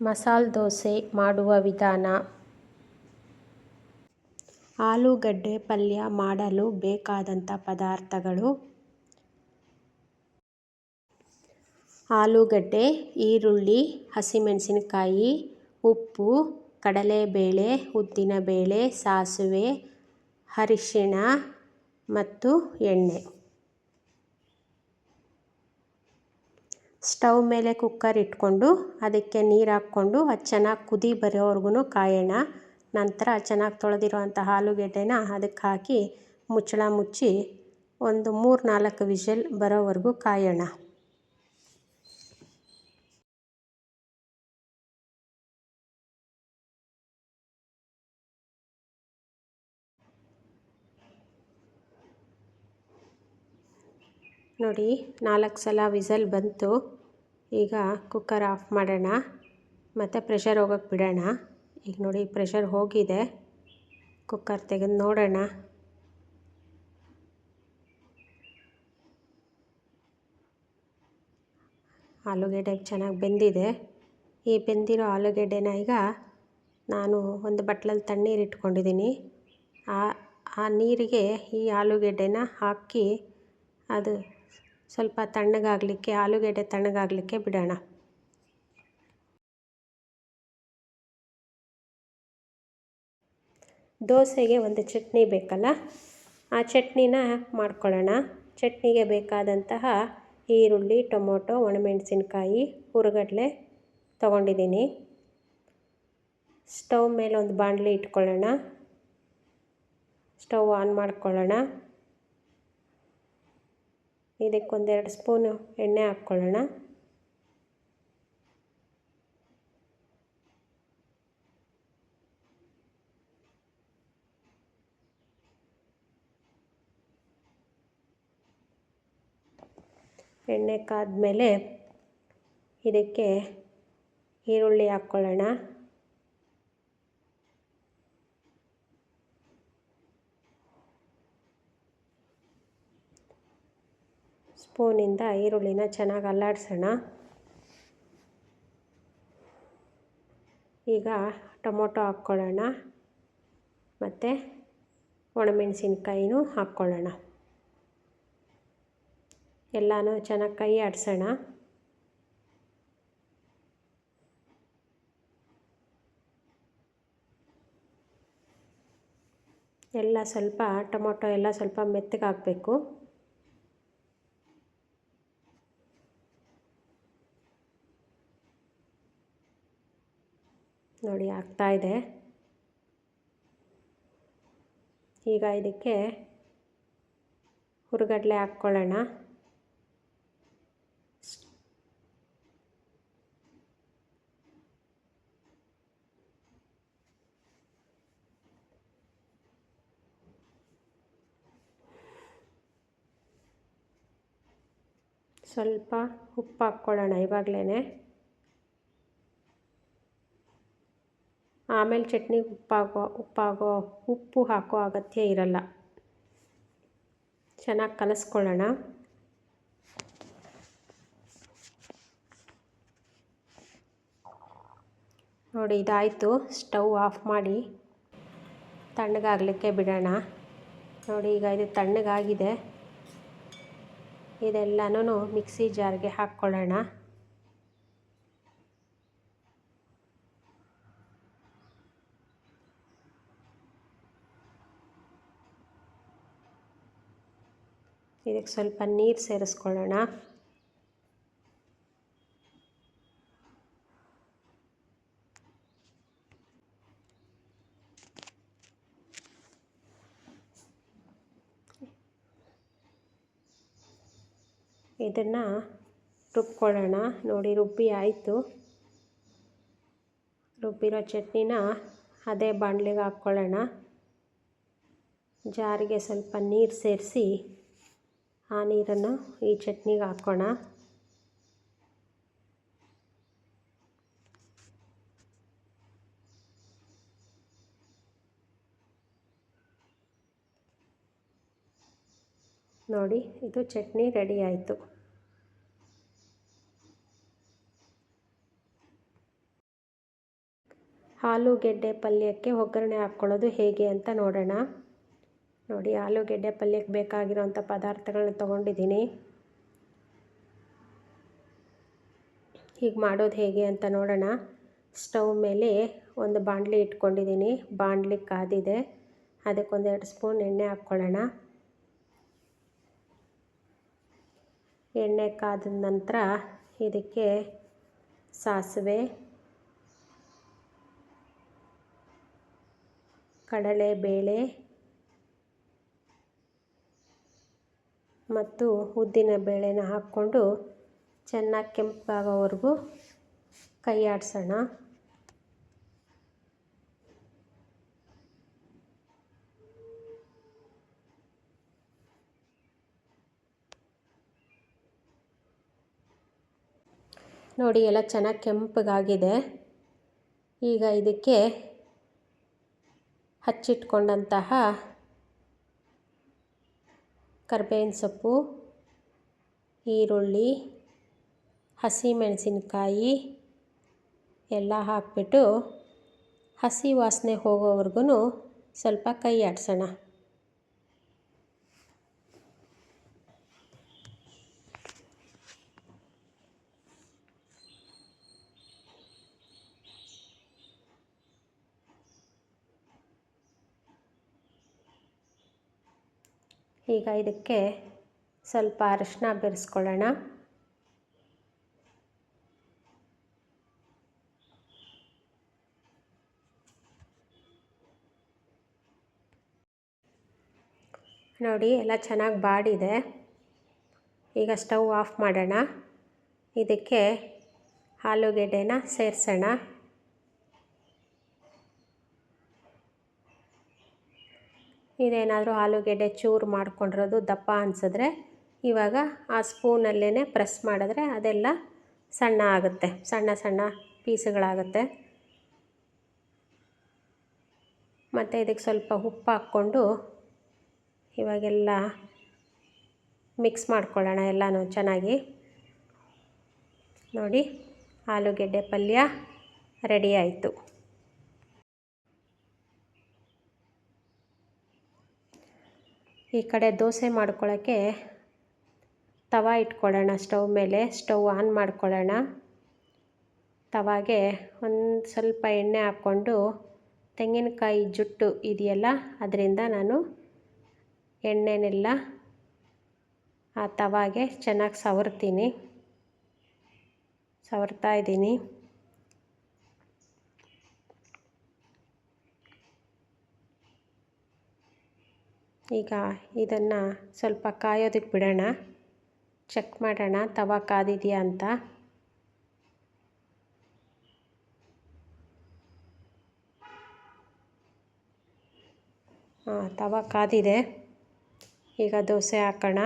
ಮಸಾಲೆ ದೋಸೆ ಮಾಡುವ ವಿಧಾನ. ಆಲೂಗಡ್ಡೆ ಪಲ್ಯ ಮಾಡಲು ಬೇಕಾದಂಥ ಪದಾರ್ಥಗಳು: ಆಲೂಗಡ್ಡೆ, ಈರುಳ್ಳಿ, ಹಸಿಮೆಣಸಿನಕಾಯಿ, ಉಪ್ಪು, ಕಡಲೆಬೇಳೆ, ಉದ್ದಿನಬೇಳೆ, ಸಾಸಿವೆ, ಅರಿಶಿಣ ಮತ್ತು ಎಣ್ಣೆ. ಸ್ಟವ್ ಮೇಲೆ ಕುಕ್ಕರ್ ಇಟ್ಕೊಂಡು ಅದಕ್ಕೆ ನೀರು ಹಾಕ್ಕೊಂಡು ಅದು ಚೆನ್ನಾಗಿ ಕುದಿ ಬರೋವರೆಗೂ ಕಾಯೋಣ. ನಂತರ ಚೆನ್ನಾಗಿ ತೊಳೆದಿರೋವಂಥ ಆಲೂಗೆಡ್ಡೆನ ಅದಕ್ಕೆ ಹಾಕಿ ಮುಚ್ಚಳ ಮುಚ್ಚಿ ಒಂದು 3-4 ವಿಷಲ್ ಬರೋವರೆಗೂ ಕಾಯೋಣ. ನೋಡಿ 4 ಸಲ ವಿಸಲ್ ಬಂತು. ಈಗ ಕುಕ್ಕರ್ ಆಫ್ ಮಾಡೋಣ ಮತ್ತು ಪ್ರೆಷರ್ ಹೋಗೋಕ್ಕೆ ಬಿಡೋಣ. ಈಗ ನೋಡಿ ಪ್ರೆಷರ್ ಹೋಗಿದೆ. ಕುಕ್ಕರ್ ತೆಗೆದು ನೋಡೋಣ. ಆಲೂಗೆಡ್ಡೆ ಚೆನ್ನಾಗಿ ಬೆಂದಿದೆ. ಈ ಬೆಂದಿರೋ ಆಲೂಗೆಡ್ಡೆನ ಈಗ ನಾನು ಒಂದು ಬಟ್ಲಲ್ಲಿ ತಣ್ಣೀರು ಇಟ್ಕೊಂಡಿದ್ದೀನಿ. ಆ ನೀರಿಗೆ ಈ ಆಲೂಗೆಡ್ಡೆನ ಹಾಕಿ ಅದು ಸ್ವಲ್ಪ ತಣ್ಣಗಾಗಲಿಕ್ಕೆ, ಆಲೂಗೆಡ್ಡೆ ತಣ್ಣಗಾಗಲಿಕ್ಕೆ ಬಿಡೋಣ. ದೋಸೆಗೆ ಒಂದು ಚಟ್ನಿ ಬೇಕಲ್ಲ, ಆ ಚಟ್ನಿನ ಮಾಡ್ಕೊಳ್ಳೋಣ. ಚಟ್ನಿಗೆ ಬೇಕಾದಂತಹ ಈರುಳ್ಳಿ, ಟೊಮೊಟೊ, ಒಣಮೆಣಸಿನ್ಕಾಯಿ, ಹುರಿಗಡಲೆ ತೊಗೊಂಡಿದ್ದೀನಿ. ಸ್ಟವ್ ಮೇಲೆ ಒಂದು ಬಾಣಲಿ ಇಟ್ಕೊಳ್ಳೋಣ. ಸ್ಟವ್ ಆನ್ ಮಾಡ್ಕೊಳ್ಳೋಣ. ಇದಕ್ಕೆ 2 ಸ್ಪೂನು ಎಣ್ಣೆ ಹಾಕ್ಕೊಳ್ಳೋಣ. ಎಣ್ಣೆ ಕಾದ್ಮೇಲೆ ಇದಕ್ಕೆ ಈರುಳ್ಳಿ ಹಾಕ್ಕೊಳ್ಳೋಣ. ಸ್ಪೂನಿಂದ ಈರುಳ್ಳಿನ ಚೆನ್ನಾಗಿ ಅಲ್ಲಾಡಿಸೋಣ. ಈಗ ಟೊಮೊಟೊ ಹಾಕ್ಕೊಳ್ಳೋಣ ಮತ್ತು ಒಣಮೆಣಸಿನ್ಕಾಯಿನೂ ಹಾಕ್ಕೊಳ್ಳೋಣ. ಎಲ್ಲನೂ ಚೆನ್ನಾಗಿ ಕೈ ಆಡಿಸೋಣ. ಎಲ್ಲ ಸ್ವಲ್ಪ ಟೊಮೊಟೊ ಎಲ್ಲ ಸ್ವಲ್ಪ ಮೆತ್ತಗಾಗಬೇಕು. ನೋಡಿ ಆಗ್ತಾಯಿದೆ. ಈಗ ಇದಕ್ಕೆ ಹುರಿಗಡಲೆ ಹಾಕ್ಕೊಳ್ಳೋಣ. ಸ್ವಲ್ಪ ಉಪ್ಪು ಹಾಕ್ಕೊಳ್ಳೋಣ ಇವಾಗಲೇ. ಆಮೇಲೆ ಚಟ್ನಿಗೆ ಉಪ್ಪು ಹಾಕೋ ಅಗತ್ಯ ಇರಲ್ಲ. ಚೆನ್ನಾಗಿ ಕಲಿಸ್ಕೊಳ್ಳೋಣ. ನೋಡಿ ಇದಾಯಿತು. ಸ್ಟವ್ ಆಫ್ ಮಾಡಿ ತಣ್ಣಗಾಗಲಿಕ್ಕೆ ಬಿಡೋಣ. ನೋಡಿ ಈಗ ಇದು ತಣ್ಣಗಾಗಿದೆ. ಇದೆಲ್ಲನೂ ಮಿಕ್ಸಿ ಜಾರ್ಗೆ ಹಾಕ್ಕೊಳ್ಳೋಣ. ಇದಕ್ಕೆ ಸ್ವಲ್ಪ ನೀರು ಸೇರಿಸ್ಕೊಳ್ಳೋಣ. ಇದನ್ನು ರುಬ್ಕೊಳ್ಳೋಣ. ನೋಡಿ ರುಬ್ಬಿ ಆಯಿತು. ರುಬ್ಬಿರೋ ಚಟ್ನಿನ ಅದೇ ಬಾಣಲೆಗೆ ಹಾಕ್ಕೊಳ್ಳೋಣ. ಜಾರಿಗೆ ಸ್ವಲ್ಪ ನೀರು ಸೇರಿಸಿ ಆ ನೀರನ್ನು ಈ ಚಟ್ನಿಗೆ ಹಾಕೋಣ. ನೋಡಿ ಇದು ಚಟ್ನಿ ರೆಡಿ ಆಯಿತು. ಆಲೂಗೆಡ್ಡೆ ಪಲ್ಯಕ್ಕೆ ಒಗ್ಗರಣೆ ಹಾಕ್ಕೊಳ್ಳೋದು ಹೇಗೆ ಅಂತ ನೋಡೋಣ. ನೋಡಿ, ಆಲೂಗೆಡ್ಡೆ ಪಲ್ಯಕ್ಕೆ ಬೇಕಾಗಿರೋಂಥ ಪದಾರ್ಥಗಳನ್ನ ತೊಗೊಂಡಿದ್ದೀನಿ. ಹೀಗೆ ಮಾಡೋದು ಹೇಗೆ ಅಂತ ನೋಡೋಣ. ಸ್ಟವ್ ಮೇಲೆ ಒಂದು ಬಾಣಲಿ ಇಟ್ಕೊಂಡಿದ್ದೀನಿ. ಬಾಣಲಿ ಕಾದಿದೆ. ಅದಕ್ಕೆ 2 ಸ್ಪೂನ್ ಎಣ್ಣೆ ಹಾಕ್ಕೊಳ್ಳೋಣ. ಎಣ್ಣೆ ಕಾದ ನಂತರ ಇದಕ್ಕೆ ಸಾಸಿವೆ, ಕಡಲೆಬೇಳೆ ಮತ್ತು ಉದ್ದಿನ ಬೇಳೆನ ಹಾಕ್ಕೊಂಡು ಚೆನ್ನಾಗಿ ಕೆಂಪಾಗೋವರೆಗೂ ಕೈ ಆಡಿಸೋಣ. ನೋಡಿ, ಎಲ್ಲ ಚೆನ್ನಾಗಿ ಕೆಂಪಗಾಗಿದೆ. ಈಗ ಇದಕ್ಕೆ ಹಚ್ಚಿಟ್ಕೊಂಡಂತಹ ಕರಿಬೇವಿನ ಸೊಪ್ಪು, ಈರುಳ್ಳಿ, ಹಸಿಮೆಣಸಿನ್ಕಾಯಿ ಎಲ್ಲ ಹಾಕ್ಬಿಟ್ಟು ಹಸಿ ವಾಸನೆ ಹೋಗೋವರೆಗೂ ಸ್ವಲ್ಪ ಕೈ ಆಡಿಸೋಣ. ಈಗ ಇದಕ್ಕೆ ಸ್ವಲ್ಪ ಅರಿಶಿನ ಬೆರೆಸ್ಕೊಳ್ಳೋಣ. ನೋಡಿ, ಎಲ್ಲ ಚೆನ್ನಾಗಿ ಬಾಡಿದೆ. ಈಗ ಸ್ಟವ್ ಆಫ್ ಮಾಡೋಣ. ಇದಕ್ಕೆ ಆಲೂಗೆಡ್ಡೆನ ಸೇರಿಸೋಣ. ಇದೇನಾದರೂ ಆಲೂಗೆಡ್ಡೆ ಚೂರು ಮಾಡ್ಕೊಂಡಿರೋದು ದಪ್ಪ ಅನಿಸಿದ್ರೆ ಇವಾಗ ಆ ಸ್ಪೂನಲ್ಲೇ ಪ್ರೆಸ್ ಮಾಡಿದ್ರೆ ಅದೆಲ್ಲ ಸಣ್ಣ ಆಗುತ್ತೆ, ಸಣ್ಣ ಸಣ್ಣ ಪೀಸುಗಳಾಗುತ್ತೆ. ಮತ್ತು ಇದಕ್ಕೆ ಸ್ವಲ್ಪ ಉಪ್ಪು ಹಾಕ್ಕೊಂಡು ಇವಾಗೆಲ್ಲ ಮಿಕ್ಸ್ ಮಾಡ್ಕೊಳ್ಳೋಣ ಎಲ್ಲನೂ ಚೆನ್ನಾಗಿ. ನೋಡಿ, ಆಲೂಗೆಡ್ಡೆ ಪಲ್ಯ ರೆಡಿ ಆಯಿತು. ಈ ಕಡೆ ದೋಸೆ ಮಾಡ್ಕೊಳ್ಳೋಕ್ಕೆ ತವ ಇಟ್ಕೊಳ್ಳೋಣ. ಸ್ಟವ್ ಮೇಲೆ ಸ್ಟವ್ ಆನ್ ಮಾಡ್ಕೊಳ್ಳೋಣ. ತವಾಗೆ ಒಂದು ಸ್ವಲ್ಪ ಎಣ್ಣೆ ಹಾಕ್ಕೊಂಡು ತೆಂಗಿನಕಾಯಿ ಜುಟ್ಟು ಇದೆಯಲ್ಲ ಅದರಿಂದ ನಾನು ಎಣ್ಣೆನೆಲ್ಲ ಆ ತವಾಗೆ ಚೆನ್ನಾಗಿ ಸವರ್ತಾ ಇದ್ದೀನಿ. ಈಗ ಇದನ್ನು ಸ್ವಲ್ಪ ಕಾಯೋದಕ್ಕೆ ಬಿಡೋಣ. ಚೆಕ್ ಮಾಡೋಣ ತವ ಕಾದಿದೆಯಾ ಅಂತ. ತವ ಕಾದಿದೆ. ಈಗ ದೋಸೆ ಹಾಕೋಣ.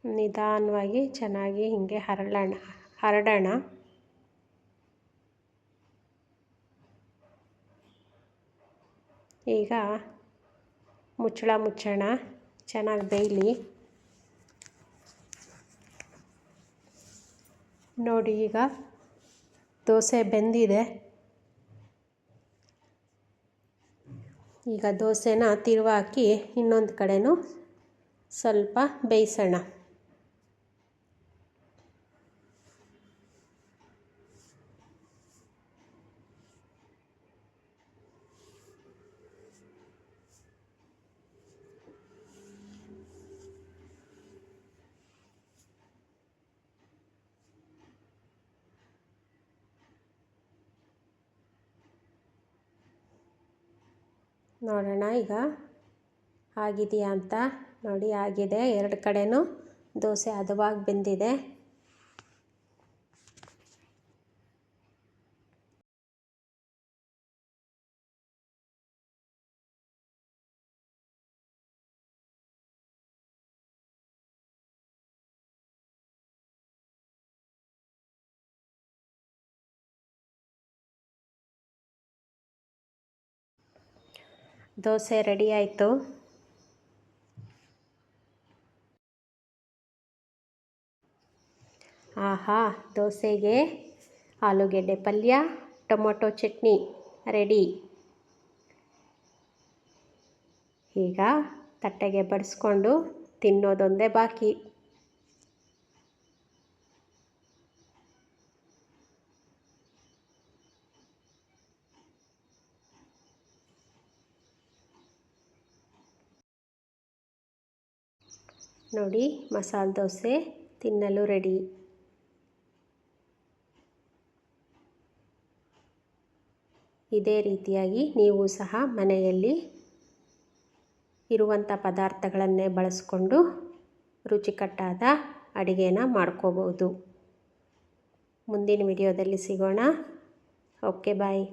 ನಿಧಾನವಾಗಿ ಚೆನ್ನಾಗಿ ಹೀಗೆ ಹರಡೋಣ. ಈಗ ಮುಚ್ಚೋಣ, ಚೆನ್ನಾಗಿ ಬೇಯಲಿ. ನೋಡಿ, ಈಗ ದೋಸೆ ಬೆಂದಿದೆ. ಈಗ ದೋಸೆನ ತಿರುವಾಕಿ ಇನ್ನೊಂದು ಕಡೆನೂ ಸ್ವಲ್ಪ ಬೇಯಿಸೋಣ. ನೋಡೋಣ ಈಗ ಆಗಿದೆಯಾ ಅಂತ. ನೋಡಿ, ಆಗಿದೆ. 2 ಕಡೆನೂ ದೋಸೆ ಹದವಾಗಿ ಬೆಂದಿದೆ. ದೋಸೆ ರೆಡಿ ಆಯಿತು. ಆಹಾ, ದೋಸೆಗೆ ಆಲೂಗೆಡ್ಡೆ ಪಲ್ಯ, ಟೊಮೊಟೊ ಚಟ್ನಿ ರೆಡಿ. ಈಗ ತಟ್ಟೆಗೆ ಬಡಿಸ್ಕೊಂಡು ತಿನ್ನೋದೊಂದೇ ಬಾಕಿ. ನೋಡಿ, ಮಸಾಲೆ ದೋಸೆ ತಿನ್ನಲು ರೆಡಿ. ಇದೇ ರೀತಿಯಾಗಿ ನೀವು ಸಹ ಮನೆಯಲ್ಲಿ ಇರುವಂಥ ಪದಾರ್ಥಗಳನ್ನೇ ಬಳಸ್ಕೊಂಡು ರುಚಿಕಟ್ಟಾದ ಅಡುಗೆನ ಮಾಡ್ಕೋಬೋದು. ಮುಂದಿನ ವಿಡಿಯೋದಲ್ಲಿ ಸಿಗೋಣ. ಓಕೆ, ಬಾಯ್.